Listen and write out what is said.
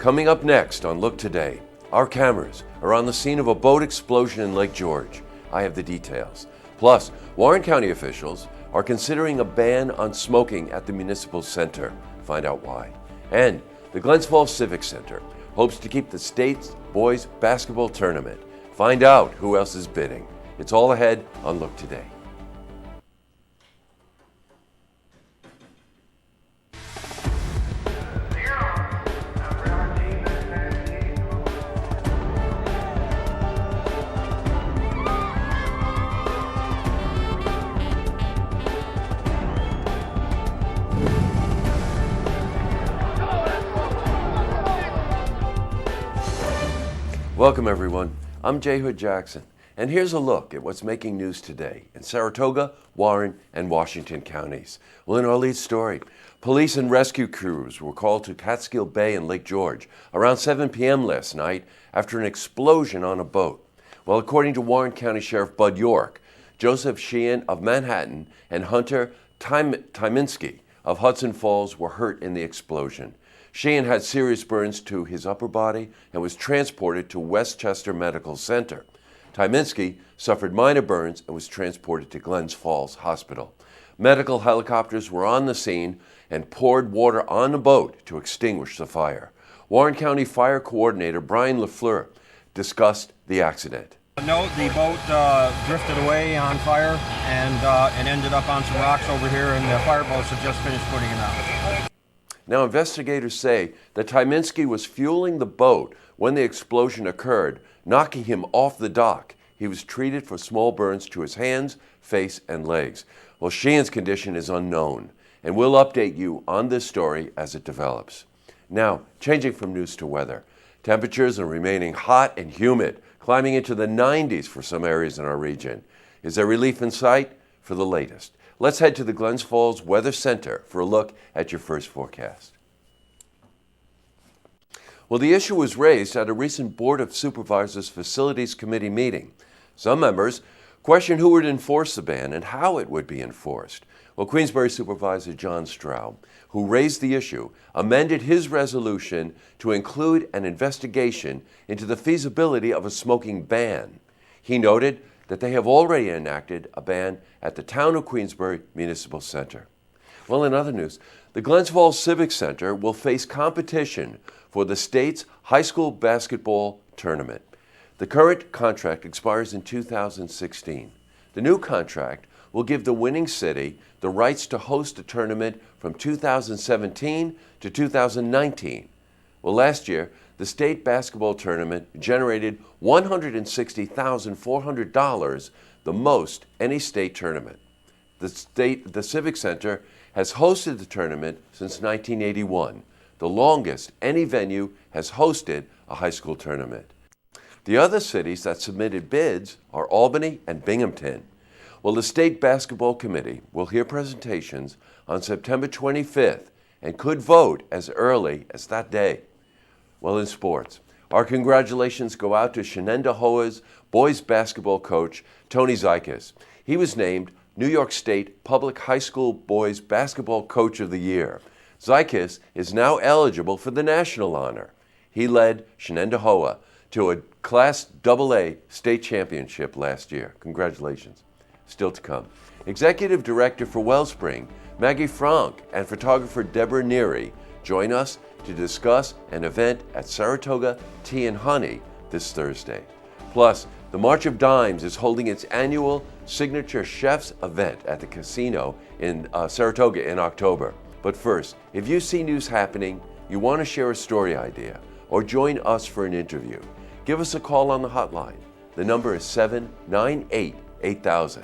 Coming up next on Look Today, our cameras are on the scene of a boat explosion in Lake George. I have the details. Plus, Warren County officials are considering a ban on smoking at the municipal center. Find out why. And the Glens Falls Civic Center hopes to keep the state's boys basketball tournament. Find out who else is bidding. It's all ahead on Look Today. Welcome everyone, I'm J. Hood Jackson, and here's a look at what's making news today in Saratoga, Warren, and Washington counties. Well, in our lead story, police and rescue crews were called to Catskill Bay in Lake George around 7 p.m. last night after an explosion on a boat. Well, according to Warren County Sheriff Bud York, Joseph Sheehan of Manhattan and Hunter Tyminski of Hudson Falls were hurt in the explosion. Sheehan had serious burns to his upper body and was transported to Westchester Medical Center. Tyminski suffered minor burns and was transported to Glens Falls Hospital. Medical helicopters were on the scene and poured water on the boat to extinguish the fire. Warren County Fire Coordinator Brian LaFleur discussed the accident. No, the boat drifted away on fire and ended up on some rocks over here, and the fire boats have just finished putting it out. Now, investigators say that Tyminski was fueling the boat when the explosion occurred, knocking him off the dock. He was treated for small burns to his hands, face, and legs. Well, Sheehan's condition is unknown, and we'll update you on this story as it develops. Now, changing from news to weather. Temperatures are remaining hot and humid, climbing into the 90s for some areas in our region. Is there relief in sight? For the latest, let's head to the Glens Falls Weather Center for a look at your first forecast. Well, the issue was raised at a recent Board of Supervisors Facilities Committee meeting. Some members questioned who would enforce the ban and how it would be enforced. Well, Queensbury Supervisor John Straub, who raised the issue, amended his resolution to include an investigation into the feasibility of a smoking ban. He noted that they have already enacted a ban at the Town of Queensbury Municipal Center. Well, in other news, the Glens Falls Civic Center will face competition for the state's high school basketball tournament. The current contract expires in 2016. The new contract will give the winning city the rights to host the tournament from 2017 to 2019. Well, last year, the state basketball tournament generated $160,400, the most any state tournament. The Civic Center has hosted the tournament since 1981, the longest any venue has hosted a high school tournament. The other cities that submitted bids are Albany and Binghamton. Well, the State Basketball Committee will hear presentations on September 25th and could vote as early as that day. Well, in sports, our congratulations go out to Shenendehowa's boys basketball coach, Tony Zykis. He was named New York State Public High School Boys Basketball Coach of the Year. Zykis is now eligible for the national honor. He led Shenendehowa to a Class AA state championship last year. Congratulations. Still to come. Executive Director for Wellspring, Maggie Frank, and photographer Deborah Neary join us to discuss an event at Saratoga Tea and Honey this Thursday. Plus, the March of Dimes is holding its annual Signature Chefs event at the casino in Saratoga in October. But first, if you see news happening, you want to share a story idea, or join us for an interview, give us a call on the hotline. The number is 798-8000.